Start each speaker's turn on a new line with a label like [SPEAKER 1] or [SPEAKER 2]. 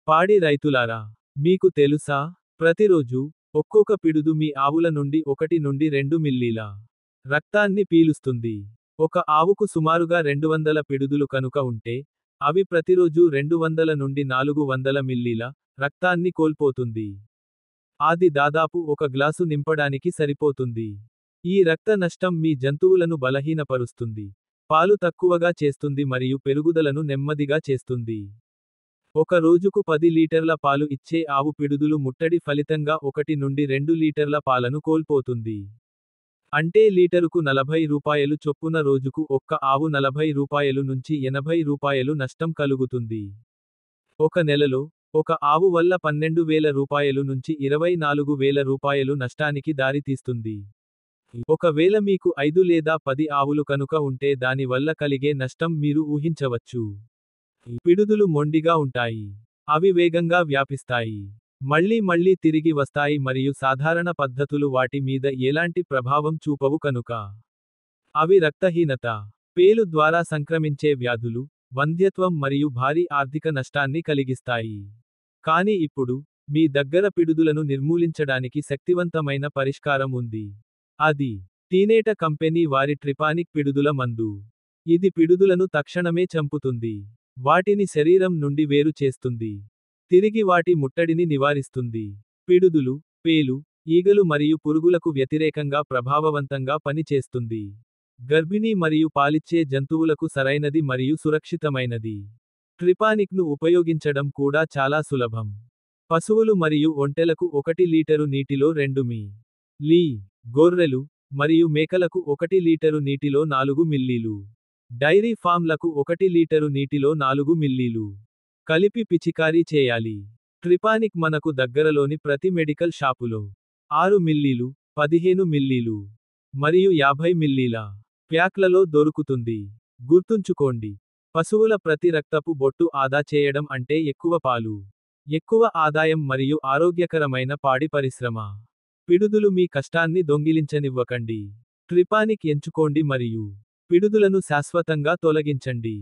[SPEAKER 1] పాడి రైతులారా, మీకు తెలుసా? ప్రతిరోజు ఒక్కొక్క పిడుదు మీ ఆవుల నుండి 1 నుండి 2 మిల్లీల రక్తాన్ని పీలుస్తుంది. ఒక ఆవుకు సుమారుగా 200 పిడుదులు కనుక ఉంటే, అవి ప్రతిరోజు 200 నుండి 400 మిల్లీల రక్తాన్ని కోల్పోతుంది. అది దాదాపు ఒక గ్లాసు నింపడానికి సరిపోతుంది. ఈ రక్త నష్టం మీ జంతువులను బలహీనపరుస్తుంది, పాలు తక్కువగా చేస్తుంది మరియు పెరుగుదలను నెమ్మదిగా చేస్తుంది. ఒక రోజుకు 10 లీటర్ల పాలు ఇచ్చే ఆవు పిడుదులు ముట్టడి ఫలితంగా 1 నుండి 2 లీటర్ల పాలను కోల్పోతుంది. అంటే లీటరుకు రూ. 40 చొప్పున రోజుకు ఒక్క ఆవు రూ. 40 నుంచి రూ. 80 నష్టం కలుగుతుంది. ఒక నెలలో, ఒక ఆవు వల్ల రూ. 12,000 నుంచి రూ. 24,000 నష్టానికి దారితీస్తుంది. ఒకవేళ మీకు 5 లేదా 10 ఆవులు కనుక ఉంటే దాని వల్ల కలిగే నష్టం మీరు ఊహించవచ్చు. పిడుదులు మొండిగా ఉంటాయి. అవి వేగంగా వ్యాపిస్తాయి. మళ్ళీ తిరిగి వస్తాయి మరియు సాధారణ పద్ధతులు వాటి మీద ఎలాంటి ప్రభావం చూపవు కనుక. అవి రక్తహీనత, పేలు ద్వారా సంక్రమించే వ్యాధులు, వంధ్యత్వం మరియు భారీ ఆర్థిక నష్టాన్ని కలిగిస్తాయి. కానీ ఇప్పుడు, మీ దగ్గర పిడుదులను నిర్మూలించడానికి శక్తివంతమైన పరిష్కారం ఉంది. అది టీనేట కంపెనీ వారి ట్రిపానిక్ పిడుదుల మందు. ఇది పిడుదులను తక్షణమే చంపుతుంది. వాటిని శరీరం నుండి వేరు చేస్తుంది. తిరిగి వాటి ముట్టడిని నివారిస్తుంది. పిడుదులు, పేలు, ఈగలు మరియు పురుగులకు వ్యతిరేకంగా ప్రభావవంతంగా పని చేస్తుంది. గర్భిణీ మరియు పాలిచ్చే జంతువులకు సరైనది మరియు సురక్షితమైనది. ట్రిపానిక్ను ఉపయోగించడం కూడా చాలా సులభం. పశువులు మరియు ఒంటెలకు 1 లీటరు నీటిలో 2 మి. లీ. గొర్రెలు మరియు మేకలకు 1 లీటరు నీటిలో 4 మిల్లీలు. డైరీ ఫామ్లకు 1 లీటరు నీటిలో 4 మిల్లీలు కలిపి పిచికారీ చేయాలి. ట్రిపానిక్ మనకు దగ్గరలోని ప్రతి మెడికల్ షాపులో 6 మిల్లీలు, 15 మిల్లీలు మరియు 50 మిల్లీల ప్యాక్లలో దొరుకుతుంది. గుర్తుంచుకోండి, పశువుల ప్రతి రక్తపు బొట్టు ఆదా చేయడం అంటే ఎక్కువ పాలు, ఎక్కువ ఆదాయం మరియు ఆరోగ్యకరమైన పాడి పరిశ్రమ. పిడుదులు మీ కష్టాన్ని దొంగిలించనివ్వకండి. ట్రిపానిక్ ఎంచుకోండి మరియు పిడుదులను శాశ్వతంగా తొలగించండి.